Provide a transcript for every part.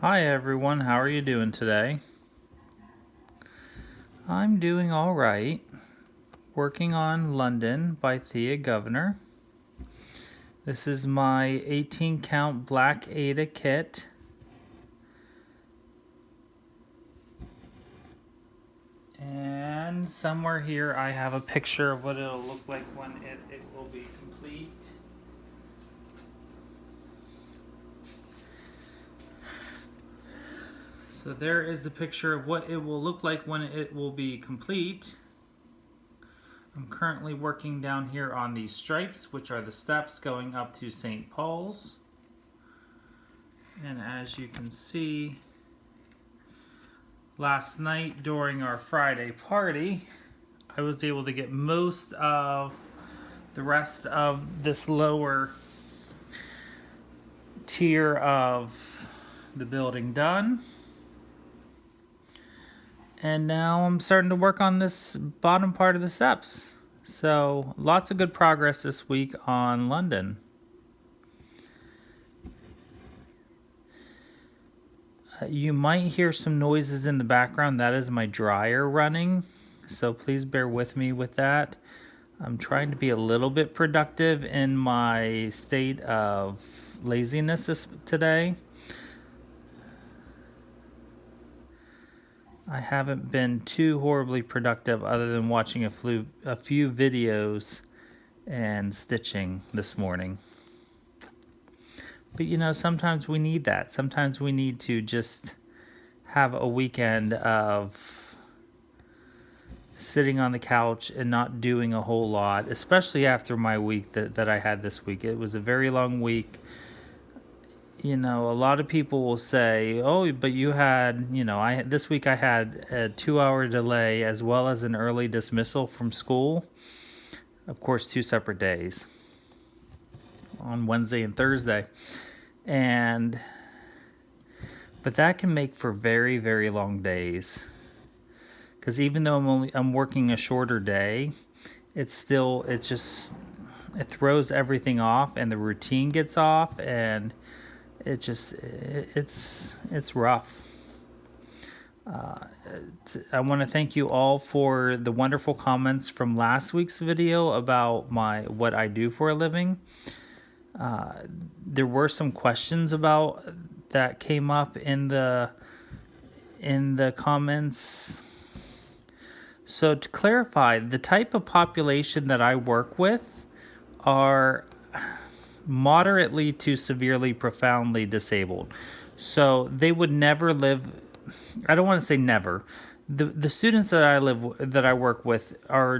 Hi everyone, how are you doing today? I'm doing all right. Working on London by Thea Governor. This is my 18 count Black Ada kit. And somewhere here I have a picture of what it'll look like when it will be complete. So there is the picture of what it will look like when it will be complete. I'm currently working down here on these stripes, which are the steps going up to St. Paul's. And as you can see, last night during our Friday party, I was able to get most of the rest of this lower tier of the building done. And now I'm starting to work on this bottom part of the steps. So lots of good progress this week on London. You might hear some noises in the background. That is my dryer running. So please bear with me with that. I'm trying to be a little bit productive in my state of laziness today. I haven't been too horribly productive other than watching a few videos and stitching this morning. But you know, sometimes we need that. Sometimes we need to just have a weekend of sitting on the couch and not doing a whole lot, especially after my week that I had this week. It was a very long week. You know, a lot of people will say, "Oh, but you had, this week I had a 2-hour delay as well as an early dismissal from school." Of course, 2 separate days on Wednesday and Thursday. But that can make for very, very long days. Because even though I'm working a shorter day, it throws everything off and the routine gets off and it's rough. I want to thank you all for the wonderful comments from last week's video about what I do for a living. There were some questions about that came up in the comments. So to clarify, the type of population that I work with are moderately to severely, profoundly disabled. So they would never live. I don't want to say never. The students that I work with are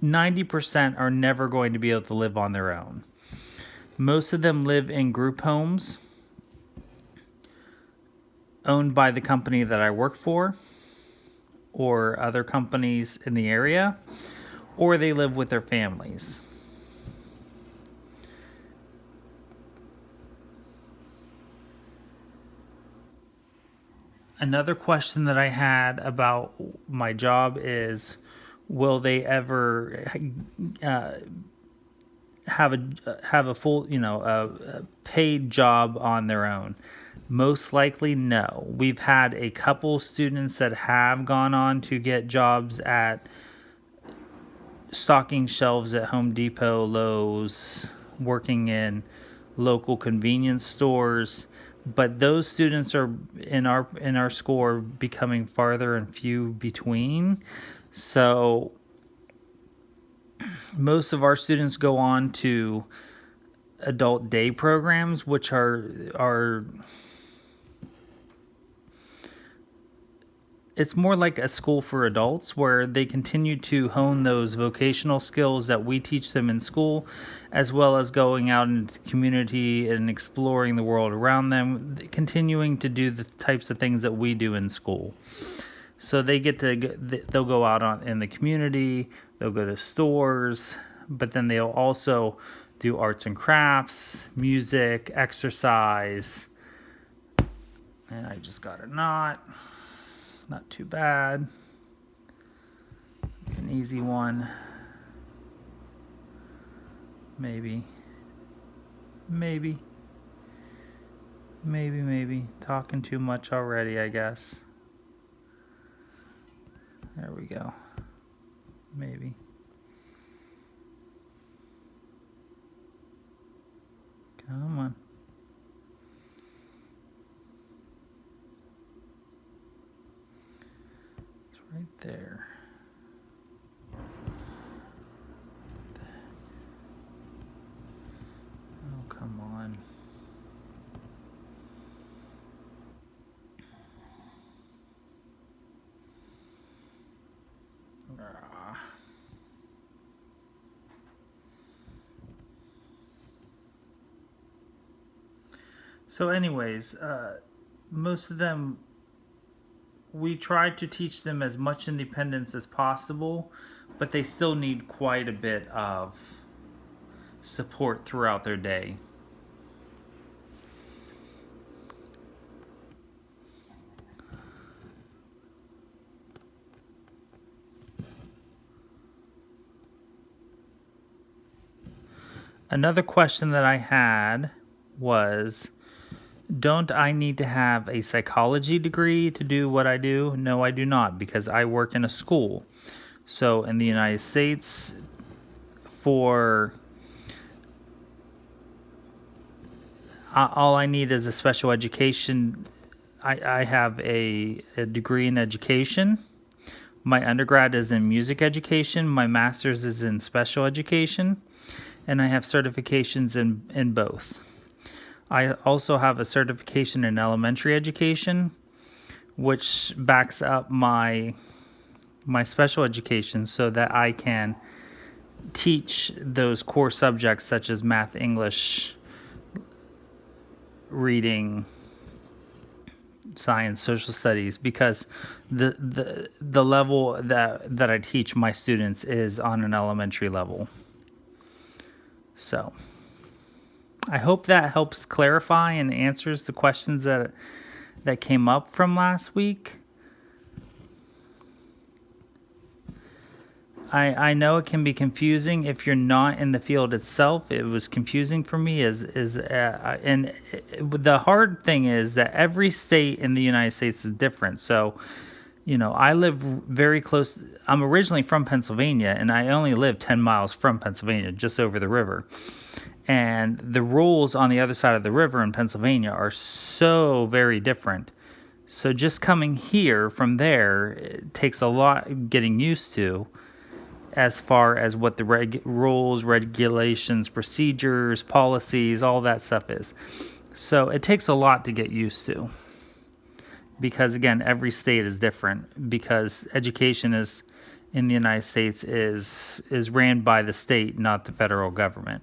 90% are never going to be able to live on their own. Most of them live in group homes owned by the company that I work for or other companies in the area, or they live with their families. Another question that I had about my job is, will they ever have a full, a paid job on their own? Most likely, no. We've had a couple students that have gone on to get jobs at stocking shelves at Home Depot, Lowe's, working in local convenience stores. But those students are in our school are becoming farther and few between. So most of our students go on to adult day programs, which are it's more like a school for adults where they continue to hone those vocational skills that we teach them in school, as well as going out into the community and exploring the world around them, continuing to do the types of things that we do in school. So they'll go out in the community, they'll go to stores, but then they'll also do arts and crafts, music, exercise. And I just got a knot. Not too bad. It's an easy one. Maybe. Maybe. Talking too much already, I guess. There we go. Maybe. Come on. It's right there. Oh, come on. So anyways, most of them, we tried to teach them as much independence as possible, but they still need quite a bit of support throughout their day. Another question that I had was, don't I need to have a psychology degree to do what I do? No, I do not, because I work in a school. So in the United States, for all I need is a special education. I have a degree in education. My undergrad is in music education. My master's is in special education. And I have certifications in both. I also have a certification in elementary education, which backs up my special education so that I can teach those core subjects such as math, English, reading, science, social studies, because the level that I teach my students is on an elementary level. So I hope that helps clarify and answers the questions that came up from last week. I know it can be confusing if you're not in the field itself. It was confusing for me and the hard thing is that every state in the United States is different. So, I live very close. I'm originally from Pennsylvania, and I only live 10 miles from Pennsylvania, just over the river. And the rules on the other side of the river in Pennsylvania are so very different. So just coming here from there, it takes a lot getting used to, as far as what the rules, regulations, procedures, policies, all that stuff is. So it takes a lot to get used to. Because again, every state is different, because education is in the United States is ran by the state, not the federal government.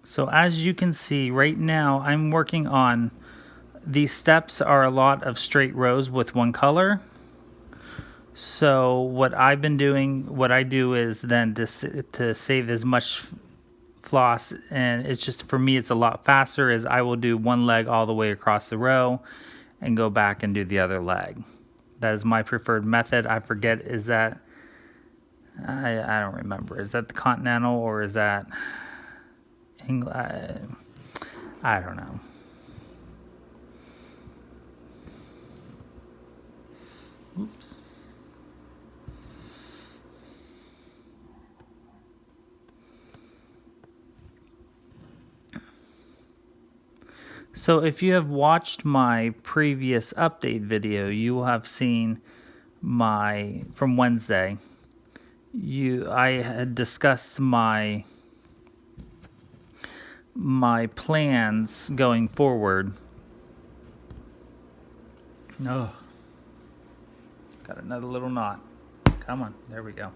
So as you can see right now, I'm working on, these steps are a lot of straight rows with one color. So what I do is then to save as much floss, and it's just, for me, it's a lot faster, is I will do one leg all the way across the row and go back and do the other leg. That is my preferred method. I forget, is that, I don't remember. Is that the Continental or is that England? I don't know. Oops. So if you have watched my previous update video, you will have seen from Wednesday. I had discussed my plans going forward. Oh, got another little knot. Come on, there we go.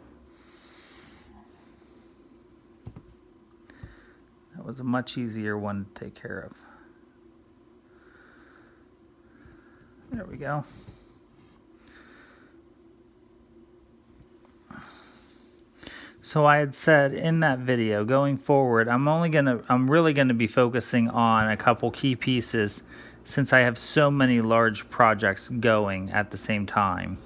That was a much easier one to take care of. There we go. So I had said in that video, going forward, I'm really gonna be focusing on a couple key pieces, since I have so many large projects going at the same time.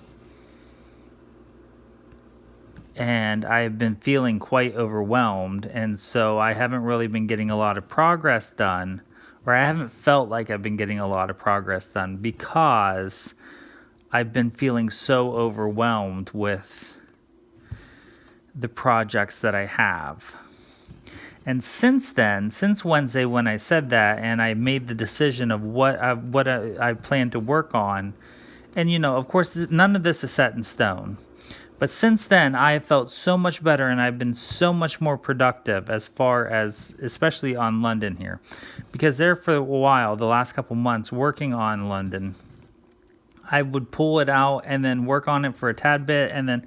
and I've been feeling quite overwhelmed, and so I haven't really been getting a lot of progress done, or I haven't felt like I've been getting a lot of progress done because I've been feeling so overwhelmed with the projects that I have. And since then, since Wednesday when I said that and I made the decision of what I plan to work on, and of course none of this is set in stone. But since then, I have felt so much better, and I've been so much more productive as far as, especially on London here. Because there for a while, the last couple months, working on London, I would pull it out and then work on it for a tad bit, and then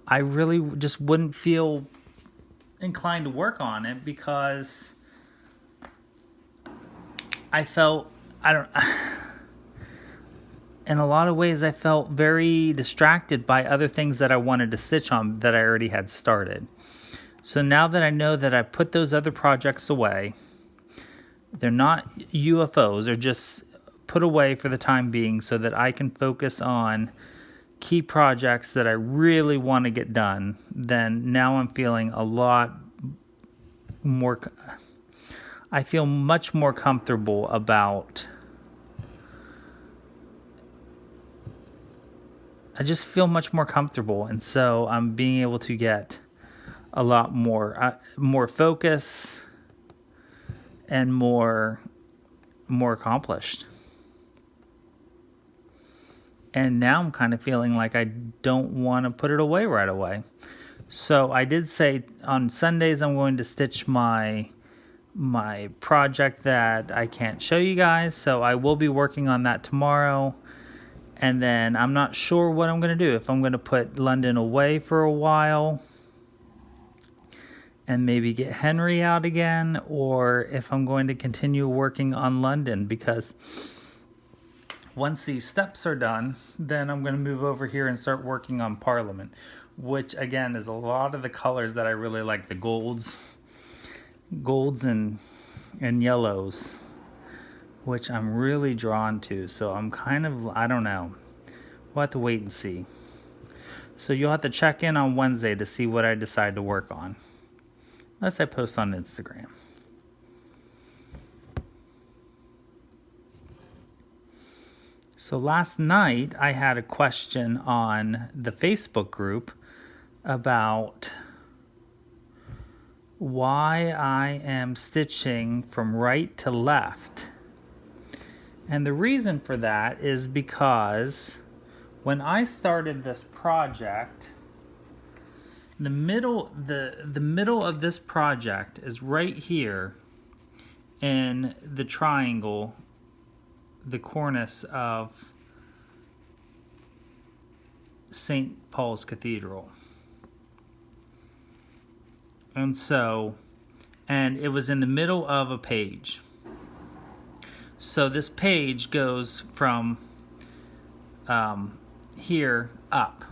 I really just wouldn't feel inclined to work on it because I felt, in a lot of ways, I felt very distracted by other things that I wanted to stitch on that I already had started. So now that I know that I put those other projects away, they're not UFOs, they're just put away for the time being so that I can focus on key projects that I really want to get done, then now I'm feeling a lot more, I feel much more comfortable about, I just feel much more comfortable, and so I'm being able to get a lot more focus and more accomplished. And now I'm kind of feeling like I don't want to put it away right away. So I did say on Sundays I'm going to stitch my project that I can't show you guys. So I will be working on that tomorrow. And then I'm not sure what I'm going to do. If I'm going to put London away for a while and maybe get Henry out again, or if I'm going to continue working on London, because once these steps are done, then I'm going to move over here and start working on Parliament, which again is a lot of the colors that I really like, the golds and yellows, which I'm really drawn to. So I'm kind of, I don't know. We'll have to wait and see. So you'll have to check in on Wednesday to see what I decide to work on. Unless I post on Instagram. So last night I had a question on the Facebook group about why I am stitching from right to left. And the reason for that is because when I started this project, the middle of this project is right here in the triangle, the cornice of St. Paul's Cathedral. And it was in the middle of a page. So this page goes from here up.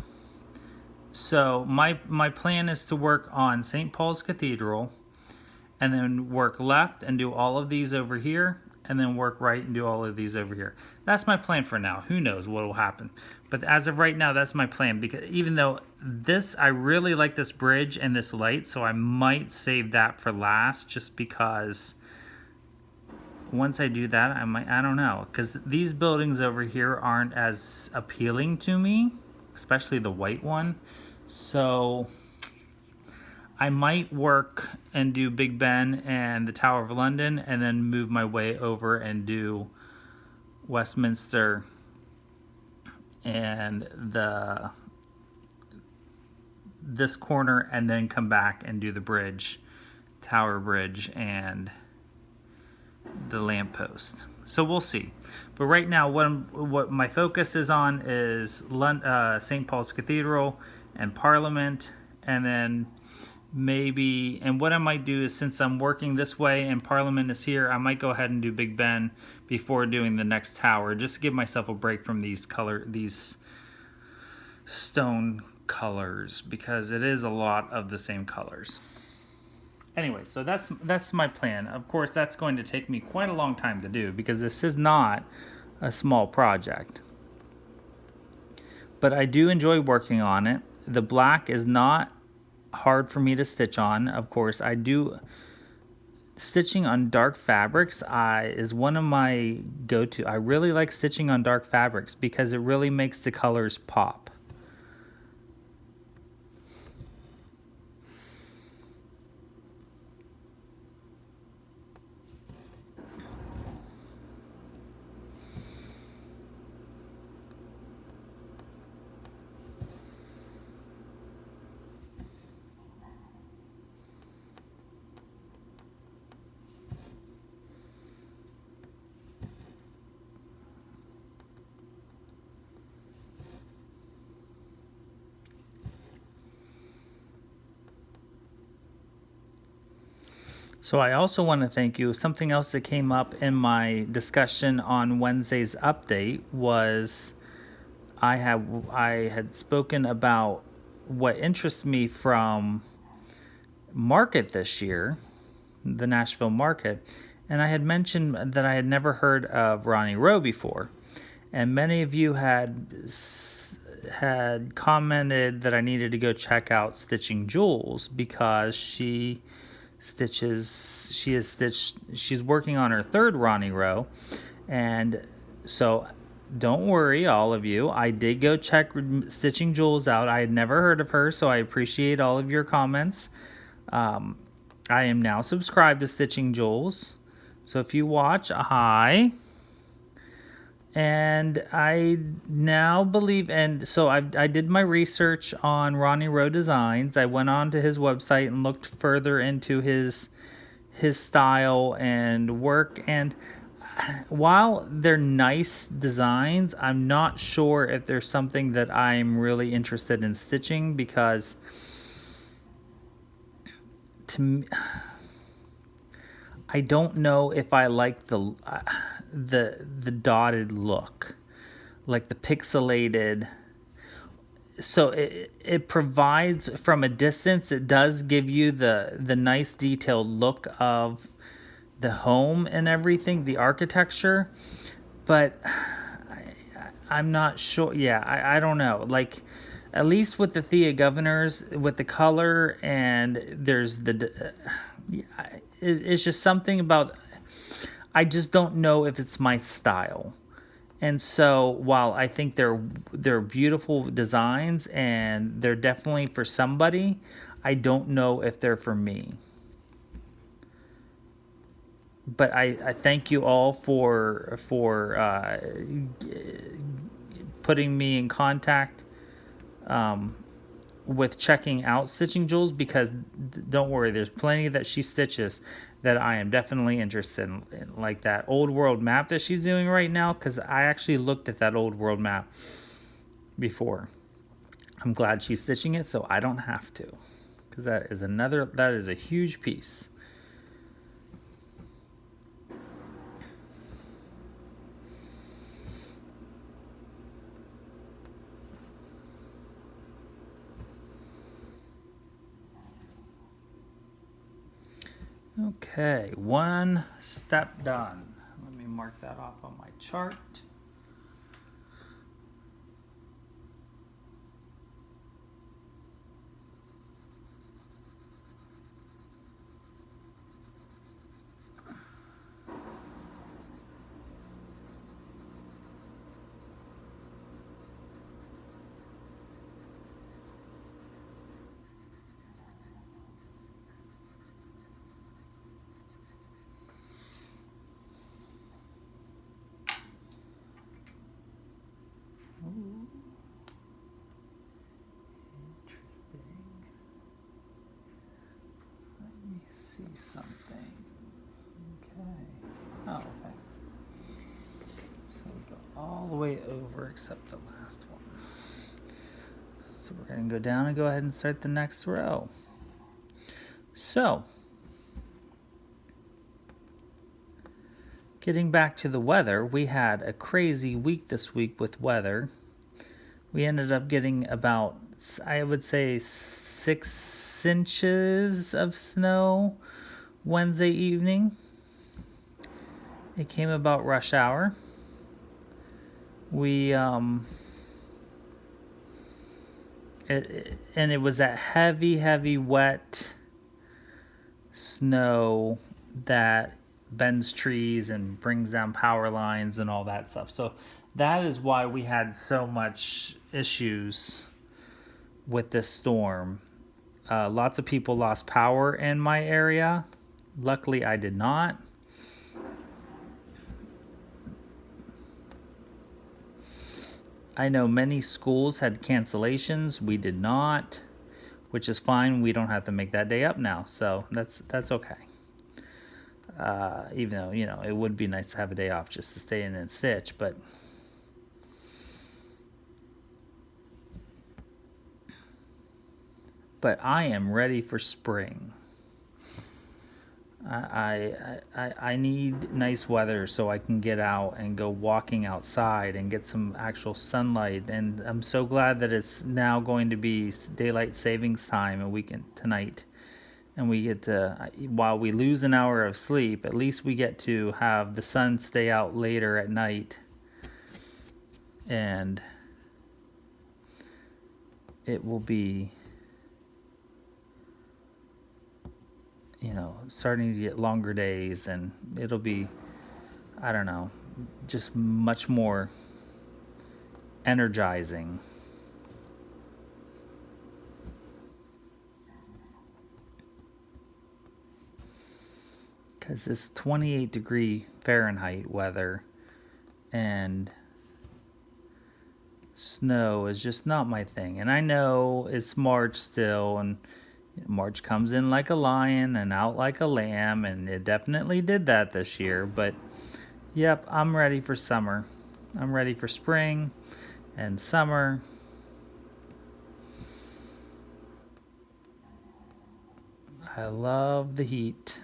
So my plan is to work on St. Paul's Cathedral, and then work left and do all of these over here, and then work right and do all of these over here. That's my plan for now. Who knows what will happen. But as of right now, that's my plan, because even though I really like this bridge and this light, so I might save that for last, just because once I do that, I don't know, because these buildings over here aren't as appealing to me, especially the white one. So I might work and do Big Ben and the Tower of London, and then move my way over and do Westminster and this corner, and then come back and do the bridge, Tower Bridge, and the lamppost. So we'll see. But right now, what my focus is on is St. Paul's Cathedral and Parliament, and then maybe, and what I might do is, since I'm working this way and Parliament is here, I might go ahead and do Big Ben before doing the next tower, just to give myself a break from these stone colors, because it is a lot of the same colors. Anyway, so that's my plan. Of course, that's going to take me quite a long time to do, because this is not a small project. But I do enjoy working on it. The black is not hard for me to stitch on. Of course, I do stitching on dark fabrics is one of my go-to. I really like stitching on dark fabrics because it really makes the colors pop. So I also want to thank you. Something else that came up in my discussion on Wednesday's update was I had spoken about what interests me from market this year, the Nashville market, and I had mentioned that I had never heard of Ronnie Rowe before, and many of you had commented that I needed to go check out Stitching Jules because she's working on her third Ronnie Rowe, and so don't worry, all of you. I did go check Stitching Jules out. I had never heard of her, so I appreciate all of your comments. I am now subscribed to Stitching Jules, so if you watch, hi. And I now believe, and so I did my research on Ronnie Rowe Designs. I went on to his website and looked further into his style and work. And while they're nice designs, I'm not sure if there's something that I'm really interested in stitching, because to me, I don't know if I like the dotted look, like the pixelated. So it provides, from a distance, it does give you the nice detailed look of the home and everything, the architecture, but I'm not sure. Yeah, I don't know. Like, at least with the Thea Governors, with the color, and there's it's just something about, I just don't know if it's my style. And so while I think they're beautiful designs and they're definitely for somebody, I don't know if they're for me. But I thank you all for putting me in contact with checking out Stitching Jules, because don't worry, there's plenty that she stitches that I am definitely interested in, like that old world map that she's doing right now, because I actually looked at that old world map before. I'm glad she's stitching it so I don't have to, because that is a huge piece. Okay, one step done. Let me mark that off on my chart. Interesting. Let me see something. Okay. Oh, okay. So we go all the way over except the last one. So we're going to go down and go ahead and start the next row. So, getting back to the weather, we had a crazy week this week with weather. We ended up getting about, I would say, 6 inches of snow Wednesday evening. It came about rush hour. We And it was that heavy, wet snow that bends trees and brings down power lines and all that stuff. So that is why we had so much issues with this storm. Lots of people lost power in my area. Luckily, I did not. I know many schools had cancellations. We did not, which is fine. We don't have to make that day up now, so that's okay. Even though, it would be nice to have a day off just to stay in and stitch, but I am ready for spring. I need nice weather so I can get out and go walking outside and get some actual sunlight. And I'm so glad that it's now going to be daylight savings time and tonight. And we get to, while we lose an hour of sleep, at least we get to have the sun stay out later at night. And it will be, starting to get longer days, and it'll be, I don't know, just much more energizing. Because this 28-degree Fahrenheit weather and snow is just not my thing. And I know it's March still, and March comes in like a lion and out like a lamb, and it definitely did that this year. But yep, I'm ready for summer. I'm ready for spring and summer. I love the heat.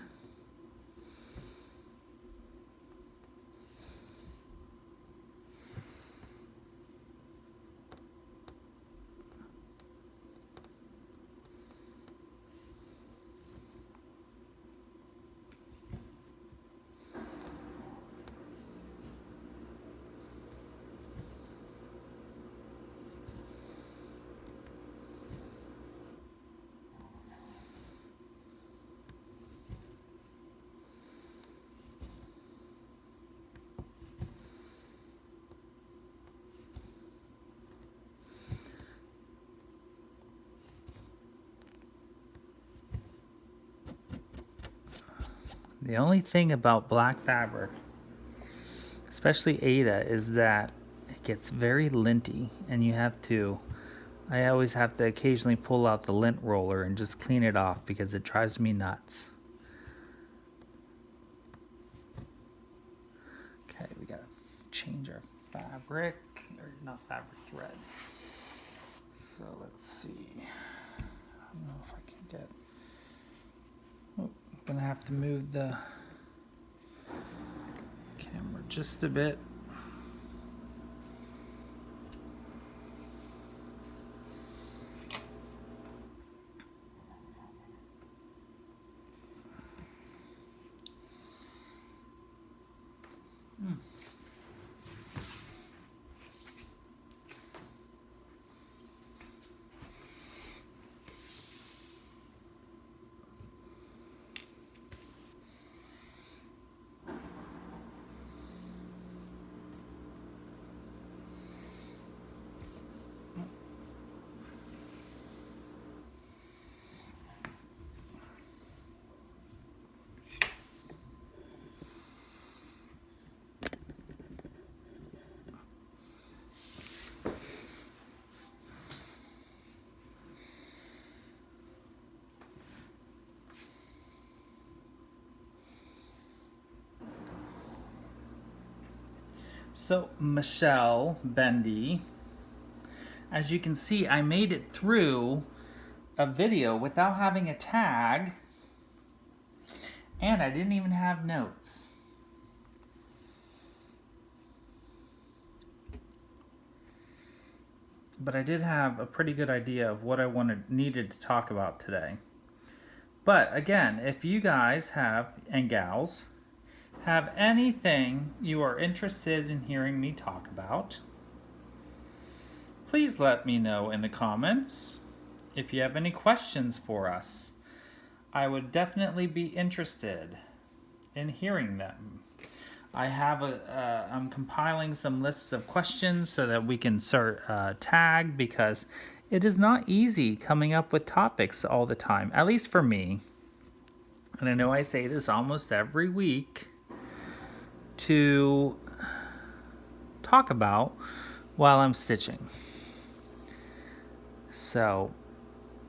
The only thing about black fabric, especially Ada, is that it gets very linty, and I always have to occasionally pull out the lint roller and just clean it off because it drives me nuts. Okay, we gotta change our fabric, or not fabric, thread. So let's see. I don't know if I can get. Oh, I'm gonna have to move the camera just a bit. So, Michelle Bendy, as you can see, I made it through a video without having a tag, and I didn't even have notes. But I did have a pretty good idea of what I needed to talk about today. But again, if you guys and gals, have anything you are interested in hearing me talk about, please let me know in the comments if you have any questions for us. I would definitely be interested in hearing them. I'm compiling some lists of questions so that we can start tag, because it is not easy coming up with topics all the time, at least for me. And I know I say this almost every week to talk about while I'm stitching. So,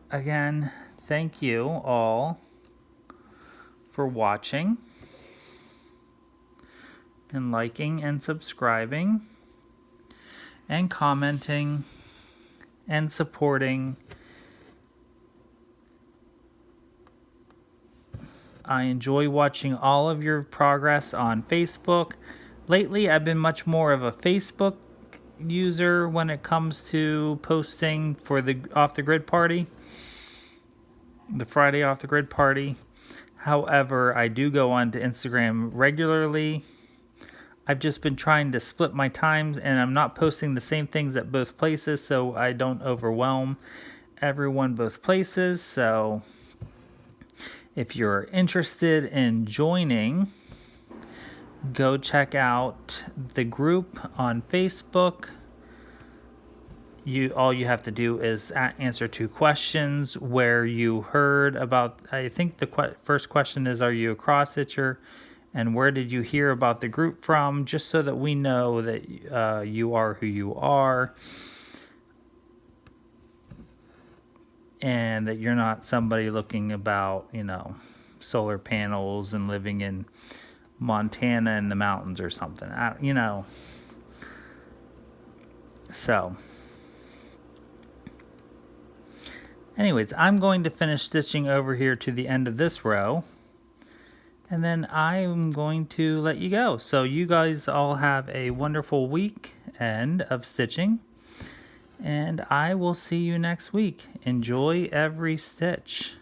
again, thank you all for watching and liking and subscribing and commenting and supporting. I enjoy watching all of your progress on Facebook. Lately, I've been much more of a Facebook user when it comes to posting for the Off the Grid party, the Friday Off the Grid party. However, I do go on to Instagram regularly. I've just been trying to split my times, and I'm not posting the same things at both places so I don't overwhelm everyone both places. So if you're interested in joining, go check out the group on Facebook. All you have to do is answer 2 questions where you heard about. I think the first question is, are you a cross stitcher, and where did you hear about the group from, just so that we know that you are who you are and that you're not somebody looking about, solar panels and living in Montana in the mountains or something, So anyways, I'm going to finish stitching over here to the end of this row, and then I'm going to let you go. So you guys all have a wonderful weekend of stitching, and I will see you next week. Enjoy every stitch.